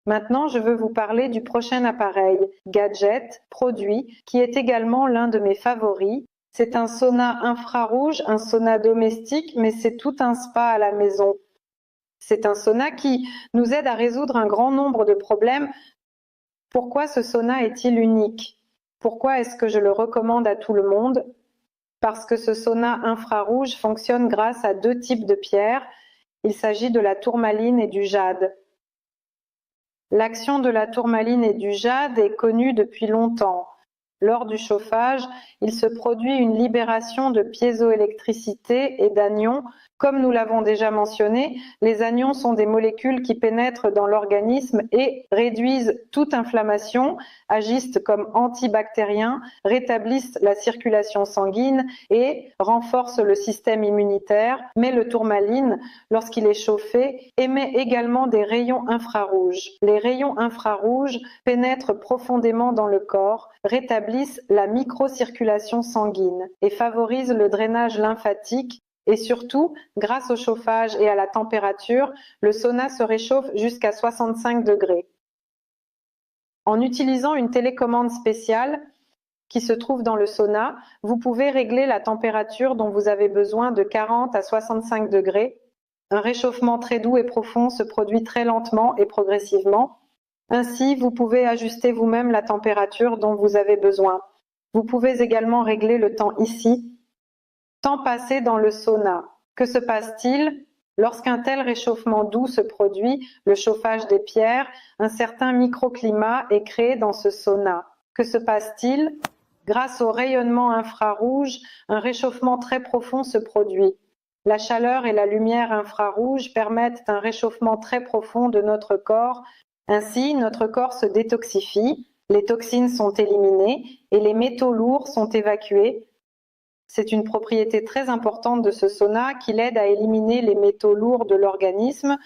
Maintenant, je veux vous parler du prochain appareil, gadget, produit, qui est également l'un de mes favoris. C'est un sauna infrarouge, un sauna domestique, mais c'est tout un spa à la maison. C'est un sauna qui nous aide à résoudre un grand nombre de problèmes. Pourquoi ce sauna est-il unique? Pourquoi est-ce que je le recommande à tout le monde? Parce que ce sauna infrarouge fonctionne grâce à deux types de pierres. Il s'agit de la tourmaline et du jade. L'action de la tourmaline et du jade est connue depuis longtemps. Lors du chauffage, il se produit une libération de piézoélectricité et d'anions. Comme nous l'avons déjà mentionné, les anions sont des molécules qui pénètrent dans l'organisme et réduisent toute inflammation, agissent comme antibactériens, rétablissent la circulation sanguine et renforcent le système immunitaire. Mais le tourmaline, lorsqu'il est chauffé, émet également des rayons infrarouges. Les rayons infrarouges pénètrent profondément dans le corps, rétablissent la microcirculation sanguine et favorisent le drainage lymphatique. Et surtout, grâce au chauffage et à la température, le sauna se réchauffe jusqu'à 65 degrés. En utilisant une télécommande spéciale qui se trouve dans le sauna, vous pouvez régler la température dont vous avez besoin de 40 à 65 degrés. Un réchauffement très doux et profond se produit très lentement et progressivement. Ainsi, vous pouvez ajuster vous-même la température dont vous avez besoin. Vous pouvez également régler le temps ici. Temps passé dans le sauna. Que se passe-t-il? Lorsqu'un tel réchauffement doux se produit, le chauffage des pierres, un certain microclimat est créé dans ce sauna. Que se passe-t-il? Grâce au rayonnement infrarouge, un réchauffement très profond se produit. La chaleur et la lumière infrarouge permettent un réchauffement très profond de notre corps. Ainsi, notre corps se détoxifie, les toxines sont éliminées et les métaux lourds sont évacués. C'est une propriété très importante de ce sauna qui l'aide à éliminer les métaux lourds de l'organisme.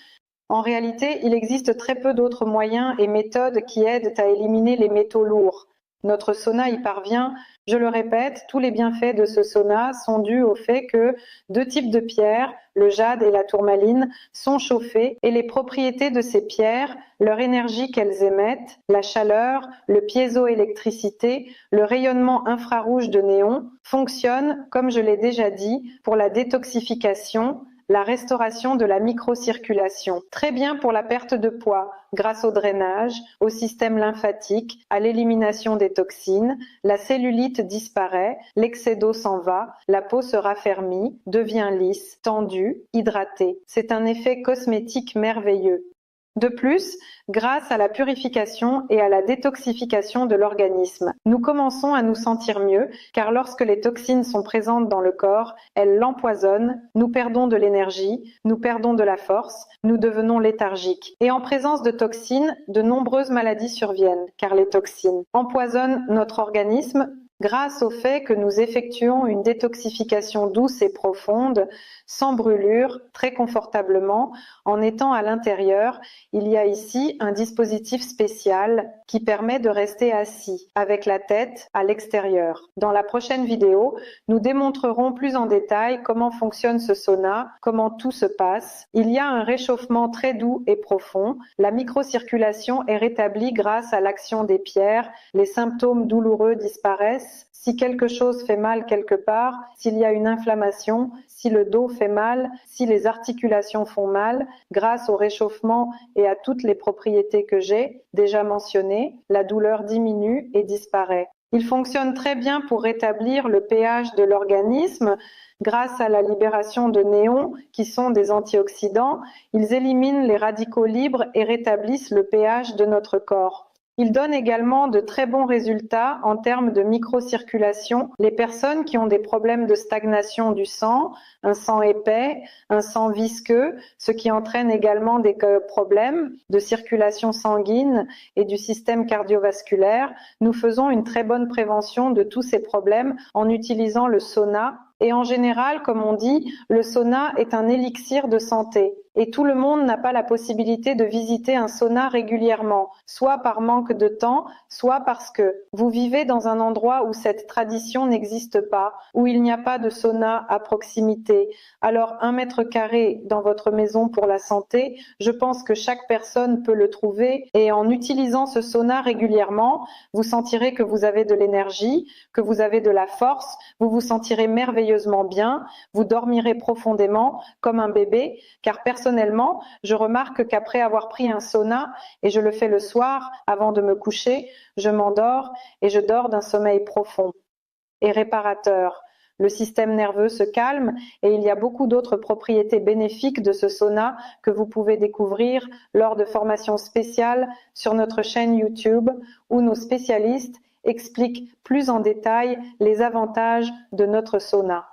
En réalité, il existe très peu d'autres moyens et méthodes qui aident à éliminer les métaux lourds. Notre sauna y parvient. Je le répète, tous les bienfaits de ce sauna sont dus au fait que deux types de pierres, le jade et la tourmaline, sont chauffés et les propriétés de ces pierres, leur énergie qu'elles émettent, la chaleur, le piézoélectricité, le rayonnement infrarouge de néon, fonctionnent, comme je l'ai déjà dit, pour la détoxification, la restauration de la microcirculation. Très bien pour la perte de poids, grâce au drainage, au système lymphatique, à l'élimination des toxines, la cellulite disparaît, l'excès d'eau s'en va, la peau se raffermit, devient lisse, tendue, hydratée. C'est un effet cosmétique merveilleux. De plus, grâce à la purification et à la détoxification de l'organisme, nous commençons à nous sentir mieux, car lorsque les toxines sont présentes dans le corps, elles l'empoisonnent, nous perdons de l'énergie, nous perdons de la force, nous devenons léthargiques. Et en présence de toxines, de nombreuses maladies surviennent, car les toxines empoisonnent notre organisme. Grâce au fait que nous effectuons une détoxification douce et profonde, sans brûlure, très confortablement, en étant à l'intérieur, il y a ici un dispositif spécial qui permet de rester assis, avec la tête à l'extérieur. Dans la prochaine vidéo, nous démontrerons plus en détail comment fonctionne ce sauna, comment tout se passe. Il y a un réchauffement très doux et profond. La microcirculation est rétablie grâce à l'action des pierres. Les symptômes douloureux disparaissent. Si quelque chose fait mal quelque part, s'il y a une inflammation, si le dos fait mal, si les articulations font mal, grâce au réchauffement et à toutes les propriétés que j'ai déjà mentionnées, la douleur diminue et disparaît. Il fonctionne très bien pour rétablir le pH de l'organisme. Grâce à la libération de néons, qui sont des antioxydants, ils éliminent les radicaux libres et rétablissent le pH de notre corps. Il donne également de très bons résultats en termes de microcirculation. Les personnes qui ont des problèmes de stagnation du sang, un sang épais, un sang visqueux, ce qui entraîne également des problèmes de circulation sanguine et du système cardiovasculaire, nous faisons une très bonne prévention de tous ces problèmes en utilisant le sauna Et en général, comme on dit, le sauna est un élixir de santé. Et tout le monde n'a pas la possibilité de visiter un sauna régulièrement, soit par manque de temps, soit parce que vous vivez dans un endroit où cette tradition n'existe pas, où il n'y a pas de sauna à proximité. Alors 1 mètre carré dans votre maison pour la santé, je pense que chaque personne peut le trouver et en utilisant ce sauna régulièrement, vous sentirez que vous avez de l'énergie, que vous avez de la force, vous vous sentirez merveilleusement bien, vous dormirez profondément comme un bébé, car personnellement, je remarque qu'après avoir pris un sauna, et je le fais le soir avant de me coucher, je m'endors et je dors d'un sommeil profond et réparateur. Le système nerveux se calme et il y a beaucoup d'autres propriétés bénéfiques de ce sauna que vous pouvez découvrir lors de formations spéciales sur notre chaîne YouTube où nos spécialistes expliquent plus en détail les avantages de notre sauna.